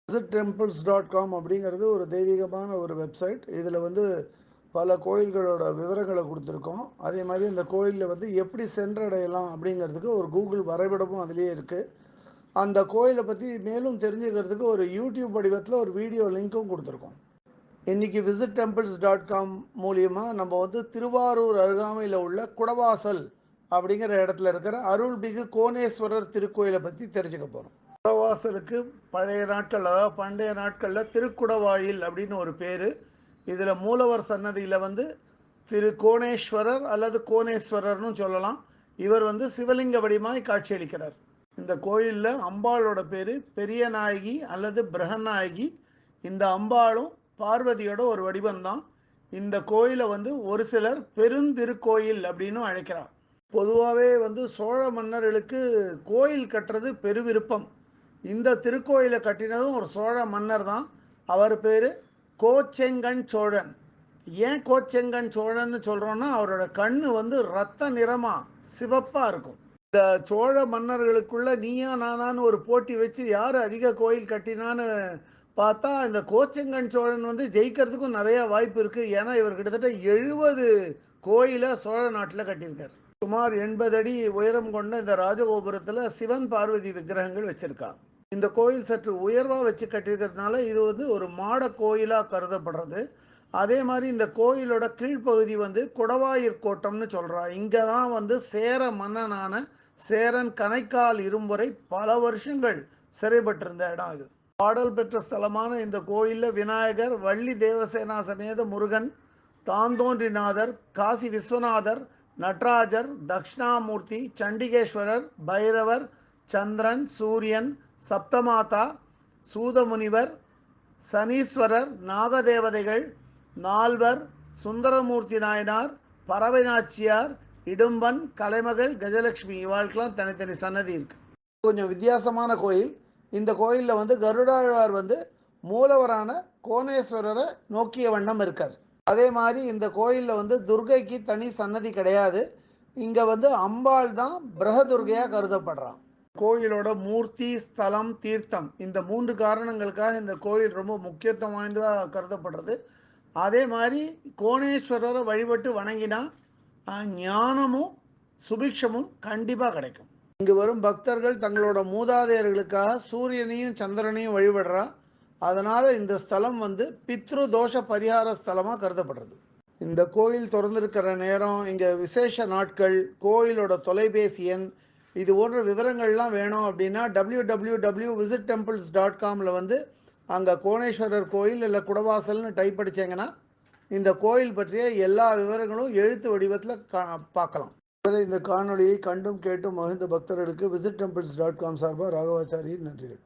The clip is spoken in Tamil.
visittemples.com அப்படிங்கிறது ஒரு தெய்வீகமான ஒரு வெப்சைட். இதில் வந்து பல கோயில்களோட விவரங்களை கொடுத்துருக்கோம். அதே மாதிரி இந்த கோயிலில் வந்து எப்படி சென்றடையலாம் அப்படிங்கிறதுக்கு ஒரு கூகுள் வரைபடமும் அதிலே இருக்குது. அந்த கோயிலை பற்றி மேலும் தெரிஞ்சுக்கிறதுக்கு ஒரு யூடியூப் வடிவத்தில் ஒரு வீடியோ லிங்க்கும் கொடுத்துருக்கோம். இன்றைக்கி visittemples.com மூலியமாக நம்ம வந்து திருவாரூர் அருகாமையில் உள்ள குடவாசல் அப்படிங்கிற இடத்துல இருக்கிற அருள்மிகு கோணேஸ்வரர் திருக்கோயிலை பற்றி தெரிஞ்சுக்க போகிறோம். குடவாசலுக்கு பழைய நாட்கள், அதாவது பண்டைய நாட்களில் திருக்குடவாயில் அப்படின்னு ஒரு பேர். இதில் மூலவர் சன்னதியில் வந்து திரு கோணேஸ்வரர் அல்லது கோணேஸ்வரர்னு சொல்லலாம். இவர் வந்து சிவலிங்க வடிவமாய் காட்சியளிக்கிறார். இந்த கோயிலில் அம்பாளோட பேர் பெரிய நாயகி அல்லது பிரகநாயகி. இந்த அம்பாளும் பார்வதியோட ஒரு வடிவம்தான். இந்த கோயிலை வந்து ஒரு சிலர் பெருந்திருக்கோயில் அப்படின்னு அழைக்கிறார். பொதுவாகவே வந்து சோழ மன்னர்களுக்கு கோயில் கட்டுறது பெருவிருப்பம். இந்த திருக்கோயிலை கட்டினதும் ஒரு சோழ மன்னர் தான். அவர் பேர் கோச்செங்கண் சோழன். ஏன் கோச்செங்கண் சோழன்னு சொல்கிறோன்னா, அவரோட கண் வந்து ரத்த நிறமாக சிவப்பாக இருக்கும். இந்த சோழ மன்னர்களுக்குள்ள நீயா நானான்னு ஒரு போட்டி வச்சு யார் அதிக கோயில் கட்டினான்னு பார்த்தா இந்த கோச்செங்கண் சோழன் வந்து ஜெயிக்கிறதுக்கும் நிறையா வாய்ப்பு இருக்குது. ஏன்னா இவர் கிட்டத்தட்ட 70 கோயிலை சோழ நாட்டில் கட்டியிருக்கார். சுமார் 80 அடி உயரம் கொண்ட இந்த ராஜகோபுரத்தில் சிவன் பார்வதி விக்கிரகங்கள் வச்சுருக்கா. இந்த கோயில் சற்று உயர்வாக வச்சு கட்டியிருக்கிறதுனால இது வந்து ஒரு மாட கோயிலாக கருதப்படுறது. அதே மாதிரி இந்த கோயிலோட கீழ்ப்பகுதி வந்து குடவாயிற் கோட்டம்னு சொல்கிறா. இங்கே தான் வந்து சேர மன்னனான சேரன் கணைக்கால் இரும்புரை பல வருஷங்கள் சிறைப்பட்டிருந்த இடம் இது. பாடல் பெற்ற ஸ்தலமான இந்த கோயிலில் விநாயகர், வள்ளி தேவசேனா சமேத முருகன், தாந்தோன்றிநாதர், காசி விஸ்வநாதர், நடராஜர், தக்ஷணாமூர்த்தி, சண்டிகேஸ்வரர், பைரவர், சந்திரன், சூரியன், சப்தமாதா, சூதமுனிவர், சனீஸ்வரர், நாகதேவதைகள், நால்வர், சுந்தரமூர்த்தி நாயனார், பறவை நாச்சியார், இடும்பன், கலைமகள், கஜலட்சுமி இவாளுக்கெல்லாம் தனித்தனி சன்னதி இருக்குது. கொஞ்சம் வித்தியாசமான கோயில். இந்த கோயிலில் வந்து கருடாழ்வார் வந்து மூலவரான கோணேஸ்வரரை நோக்கிய வண்ணம் இருக்கார். அதே மாதிரி இந்த கோயிலில் வந்து துர்கைக்கு தனி சன்னதி கிடையாது. இங்கே வந்து அம்பாள் தான் பிரகதுர்கையாக கருதப்படுறான். கோயிலோட மூர்த்தி, ஸ்தலம், தீர்த்தம் இந்த 3 காரணங்களுக்காக இந்த கோயில் ரொம்ப முக்கியத்துவம் வாய்ந்ததாக கருதப்படுறது. அதே மாதிரி கோணேஸ்வரரை வழிபட்டு வணங்கினா ஞானமும் சுபிக்ஷமும் கண்டிப்பாக கிடைக்கும். இங்கு வரும் பக்தர்கள் தங்களோட மூதாதையர்களுக்காக சூரியனையும் சந்திரனையும் வழிபடுறா. அதனால் இந்த ஸ்தலம் வந்து பித்ரு தோஷ பரிகார ஸ்தலமாக கருதப்படுறது. இந்த கோயில் திறந்திருக்கிற நேரம், இங்கே விசேஷ நாட்கள், கோயிலோட தொலைபேசி எண், இது போன்ற விவரங்கள்லாம் வேணும் அப்படின்னா www.visittemples.comல வந்து அங்கே கோணேஸ்வரர் கோயில் இல்லை குடவாசல்னு டைப் அடிச்சிங்கன்னா இந்த கோயில் பற்றிய எல்லா விவரங்களும் எழுத்து வடிவத்தில் பார்க்கலாம். இந்த காணொலியை கண்டும் கேட்டும் மகிழ்ந்த பக்தர்களுக்கு visittemples.com சார்பாக ராகவாச்சாரியின் நன்றிகள்.